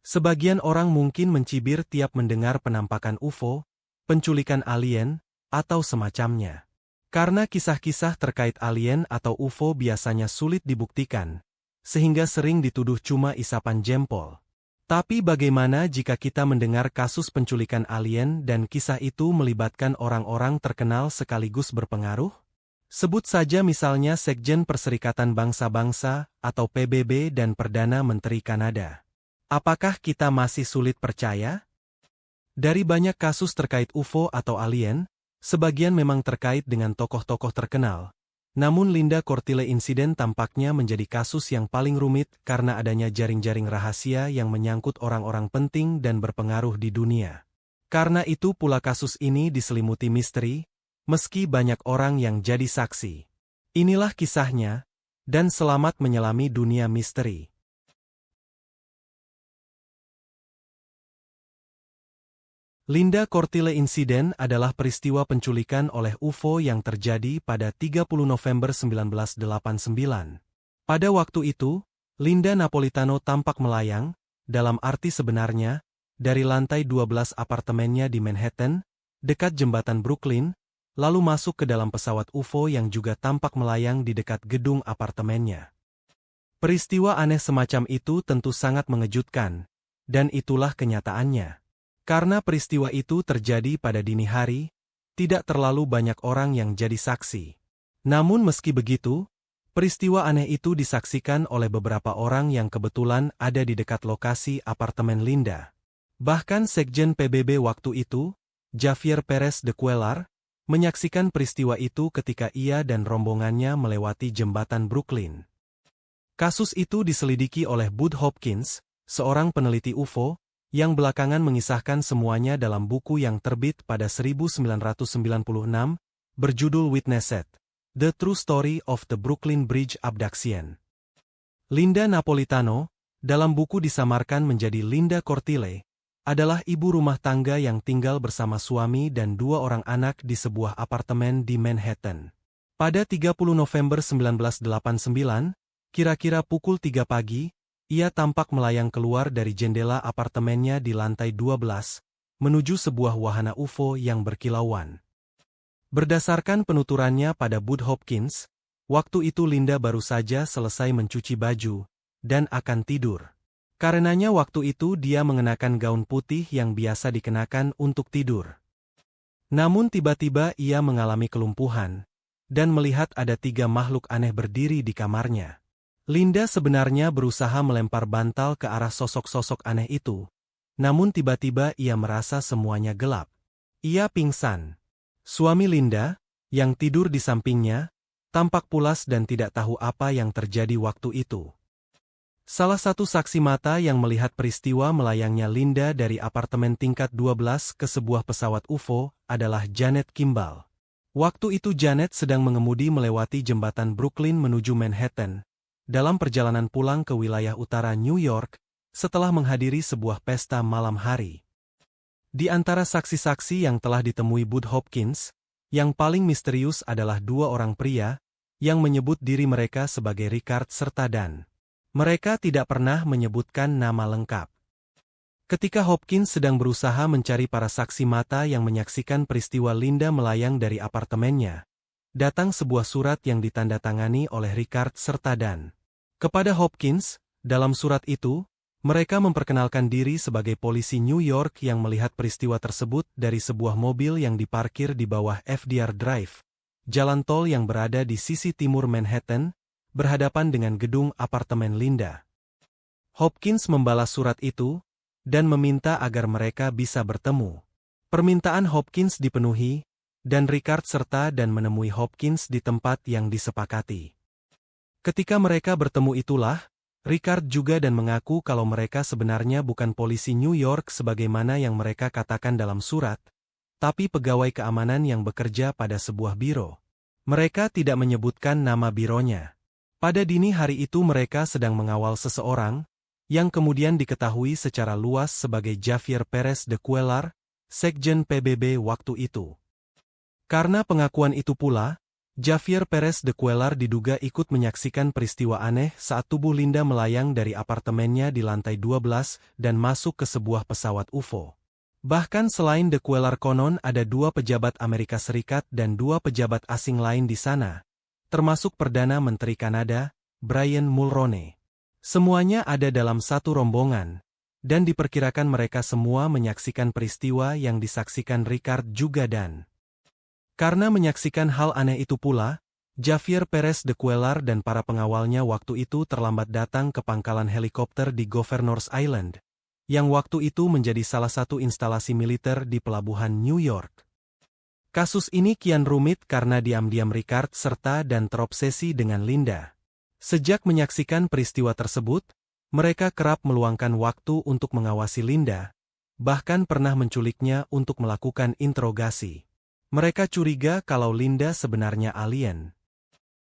Sebagian orang mungkin mencibir tiap mendengar penampakan UFO, penculikan alien, atau semacamnya. Karena kisah-kisah terkait alien atau UFO biasanya sulit dibuktikan, sehingga sering dituduh cuma isapan jempol. Tapi bagaimana jika kita mendengar kasus penculikan alien dan kisah itu melibatkan orang-orang terkenal sekaligus berpengaruh? Sebut saja misalnya Sekjen Perserikatan Bangsa-Bangsa atau PBB dan Perdana Menteri Kanada. Apakah kita masih sulit percaya? Dari banyak kasus terkait UFO atau alien, sebagian memang terkait dengan tokoh-tokoh terkenal. Namun Linda Cortile Incident tampaknya menjadi kasus yang paling rumit karena adanya jaring-jaring rahasia yang menyangkut orang-orang penting dan berpengaruh di dunia. Karena itu pula kasus ini diselimuti misteri, meski banyak orang yang jadi saksi. Inilah kisahnya, dan selamat menyelami dunia misteri. Linda Cortile Incident adalah peristiwa penculikan oleh UFO yang terjadi pada 30 November 1989. Pada waktu itu, Linda Napolitano tampak melayang, dalam arti sebenarnya, dari lantai 12 apartemennya di Manhattan, dekat jembatan Brooklyn, lalu masuk ke dalam pesawat UFO yang juga tampak melayang di dekat gedung apartemennya. Peristiwa aneh semacam itu tentu sangat mengejutkan, dan itulah kenyataannya. Karena peristiwa itu terjadi pada dini hari, tidak terlalu banyak orang yang jadi saksi. Namun meski begitu, peristiwa aneh itu disaksikan oleh beberapa orang yang kebetulan ada di dekat lokasi apartemen Linda. Bahkan Sekjen PBB waktu itu, Javier Perez de Cuellar, menyaksikan peristiwa itu ketika ia dan rombongannya melewati jembatan Brooklyn. Kasus itu diselidiki oleh Bud Hopkins, seorang peneliti UFO, yang belakangan mengisahkan semuanya dalam buku yang terbit pada 1996, berjudul Witnessed: The True Story of the Brooklyn Bridge Abduction. Linda Napolitano, dalam buku disamarkan menjadi Linda Cortile, adalah ibu rumah tangga yang tinggal bersama suami dan 2 orang anak di sebuah apartemen di Manhattan. Pada 30 November 1989, kira-kira pukul 3 pagi, ia tampak melayang keluar dari jendela apartemennya di lantai 12, menuju sebuah wahana UFO yang berkilauan. Berdasarkan penuturannya pada Bud Hopkins, waktu itu Linda baru saja selesai mencuci baju, dan akan tidur. Karenanya waktu itu dia mengenakan gaun putih yang biasa dikenakan untuk tidur. Namun tiba-tiba ia mengalami kelumpuhan, dan melihat ada 3 makhluk aneh berdiri di kamarnya. Linda sebenarnya berusaha melempar bantal ke arah sosok-sosok aneh itu, namun tiba-tiba ia merasa semuanya gelap. Ia pingsan. Suami Linda, yang tidur di sampingnya, tampak pulas dan tidak tahu apa yang terjadi waktu itu. Salah satu saksi mata yang melihat peristiwa melayangnya Linda dari apartemen tingkat 12 ke sebuah pesawat UFO adalah Janet Kimball. Waktu itu Janet sedang mengemudi melewati jembatan Brooklyn menuju Manhattan, dalam perjalanan pulang ke wilayah utara New York, setelah menghadiri sebuah pesta malam hari. Di antara saksi-saksi yang telah ditemui Bud Hopkins, yang paling misterius adalah 2 orang pria, yang menyebut diri mereka sebagai Richard serta Dan. Mereka tidak pernah menyebutkan nama lengkap. Ketika Hopkins sedang berusaha mencari para saksi mata yang menyaksikan peristiwa Linda melayang dari apartemennya, datang sebuah surat yang ditandatangani oleh Richard serta Dan. Kepada Hopkins, dalam surat itu, mereka memperkenalkan diri sebagai polisi New York yang melihat peristiwa tersebut dari sebuah mobil yang diparkir di bawah FDR Drive, jalan tol yang berada di sisi timur Manhattan, berhadapan dengan gedung apartemen Linda. Hopkins membalas surat itu, dan meminta agar mereka bisa bertemu. Permintaan Hopkins dipenuhi, dan Richard serta Dan menemui Hopkins di tempat yang disepakati. Ketika mereka bertemu itulah, Richard juga Dan mengaku kalau mereka sebenarnya bukan polisi New York sebagaimana yang mereka katakan dalam surat, tapi pegawai keamanan yang bekerja pada sebuah biro. Mereka tidak menyebutkan nama bironya. Pada dini hari itu mereka sedang mengawal seseorang, yang kemudian diketahui secara luas sebagai Javier Perez de Cuellar, Sekjen PBB waktu itu. Karena pengakuan itu pula, Javier Perez de Cuellar diduga ikut menyaksikan peristiwa aneh saat tubuh Linda melayang dari apartemennya di lantai 12 dan masuk ke sebuah pesawat UFO. Bahkan selain de Cuellar konon ada 2 pejabat Amerika Serikat dan 2 pejabat asing lain di sana, termasuk Perdana Menteri Kanada, Brian Mulroney. Semuanya ada dalam satu rombongan, dan diperkirakan mereka semua menyaksikan peristiwa yang disaksikan Ricard juga dan. Karena menyaksikan hal aneh itu pula, Javier Perez de Cuellar dan para pengawalnya waktu itu terlambat datang ke pangkalan helikopter di Governor's Island, yang waktu itu menjadi salah satu instalasi militer di pelabuhan New York. Kasus ini kian rumit karena diam-diam Ricard serta dan terobsesi dengan Linda. Sejak menyaksikan peristiwa tersebut, mereka kerap meluangkan waktu untuk mengawasi Linda, bahkan pernah menculiknya untuk melakukan interogasi. Mereka curiga kalau Linda sebenarnya alien.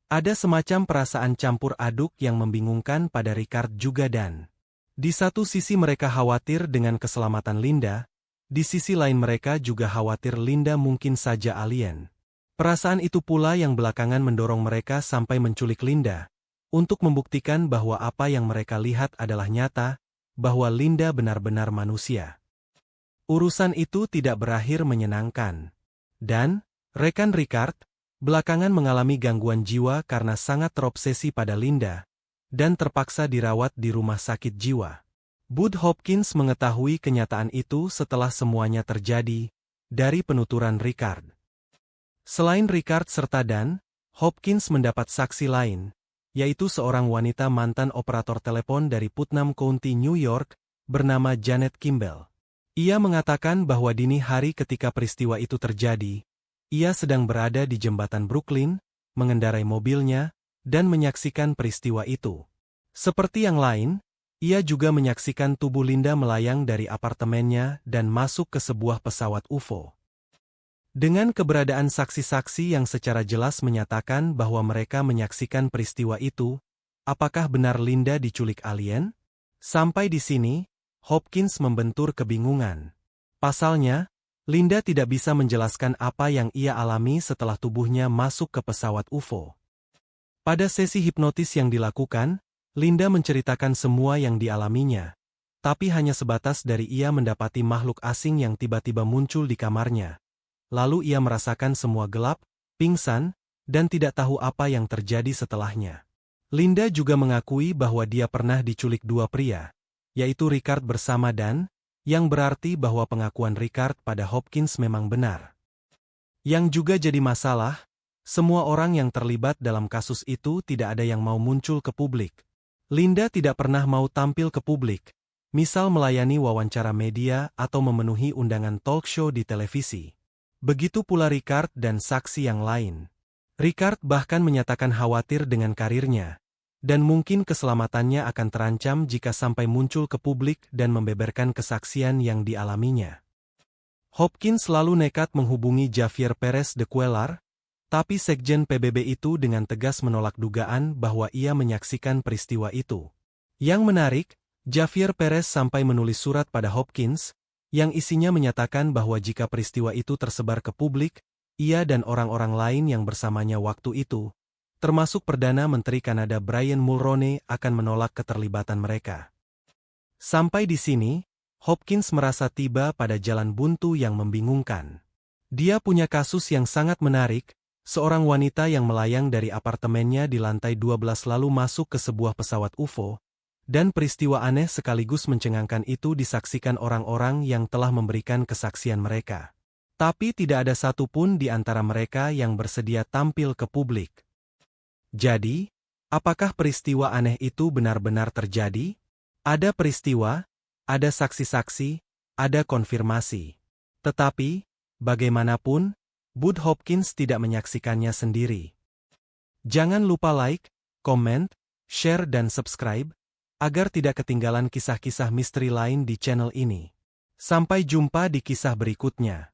Ada semacam perasaan campur aduk yang membingungkan pada Ricard juga dan. Di satu sisi mereka khawatir dengan keselamatan Linda, di sisi lain mereka juga khawatir Linda mungkin saja alien. Perasaan itu pula yang belakangan mendorong mereka sampai menculik Linda, untuk membuktikan bahwa apa yang mereka lihat adalah nyata, bahwa Linda benar-benar manusia. Urusan itu tidak berakhir menyenangkan. Dan, rekan Ricard, belakangan mengalami gangguan jiwa karena sangat terobsesi pada Linda, dan terpaksa dirawat di rumah sakit jiwa. Bud Hopkins mengetahui kenyataan itu setelah semuanya terjadi, dari penuturan Ricard. Selain Ricard serta Dan, Hopkins mendapat saksi lain, yaitu seorang wanita mantan operator telepon dari Putnam County, New York, bernama Janet Kimball. Ia mengatakan bahwa dini hari ketika peristiwa itu terjadi, ia sedang berada di jembatan Brooklyn, mengendarai mobilnya, dan menyaksikan peristiwa itu. Seperti yang lain, ia juga menyaksikan tubuh Linda melayang dari apartemennya dan masuk ke sebuah pesawat UFO. Dengan keberadaan saksi-saksi yang secara jelas menyatakan bahwa mereka menyaksikan peristiwa itu, apakah benar Linda diculik alien? Sampai di sini, Hopkins membentur kebingungan. Pasalnya, Linda tidak bisa menjelaskan apa yang ia alami setelah tubuhnya masuk ke pesawat UFO. Pada sesi hipnotis yang dilakukan, Linda menceritakan semua yang dialaminya, tapi hanya sebatas dari ia mendapati makhluk asing yang tiba-tiba muncul di kamarnya. Lalu ia merasakan semua gelap, pingsan, dan tidak tahu apa yang terjadi setelahnya. Linda juga mengakui bahwa dia pernah diculik 2 pria, yaitu Ricard bersama Dan, yang berarti bahwa pengakuan Ricard pada Hopkins memang benar. Yang juga jadi masalah, semua orang yang terlibat dalam kasus itu tidak ada yang mau muncul ke publik. Linda tidak pernah mau tampil ke publik, misal melayani wawancara media atau memenuhi undangan talk show di televisi. Begitu pula Ricard dan saksi yang lain. Ricard bahkan menyatakan khawatir dengan karirnya, dan mungkin keselamatannya akan terancam jika sampai muncul ke publik dan membeberkan kesaksian yang dialaminya. Hopkins selalu nekat menghubungi Javier Perez de Cuellar, tapi Sekjen PBB itu dengan tegas menolak dugaan bahwa ia menyaksikan peristiwa itu. Yang menarik, Javier Perez sampai menulis surat pada Hopkins, yang isinya menyatakan bahwa jika peristiwa itu tersebar ke publik, ia dan orang-orang lain yang bersamanya waktu itu, termasuk Perdana Menteri Kanada Brian Mulroney akan menolak keterlibatan mereka. Sampai di sini, Hopkins merasa tiba pada jalan buntu yang membingungkan. Dia punya kasus yang sangat menarik, seorang wanita yang melayang dari apartemennya di lantai 12 lalu masuk ke sebuah pesawat UFO, dan peristiwa aneh sekaligus mencengangkan itu disaksikan orang-orang yang telah memberikan kesaksian mereka. Tapi tidak ada satupun di antara mereka yang bersedia tampil ke publik. Jadi, apakah peristiwa aneh itu benar-benar terjadi? Ada peristiwa, ada saksi-saksi, ada konfirmasi. Tetapi, bagaimanapun, Bud Hopkins tidak menyaksikannya sendiri. Jangan lupa like, komen, share dan subscribe, agar tidak ketinggalan kisah-kisah misteri lain di channel ini. Sampai jumpa di kisah berikutnya.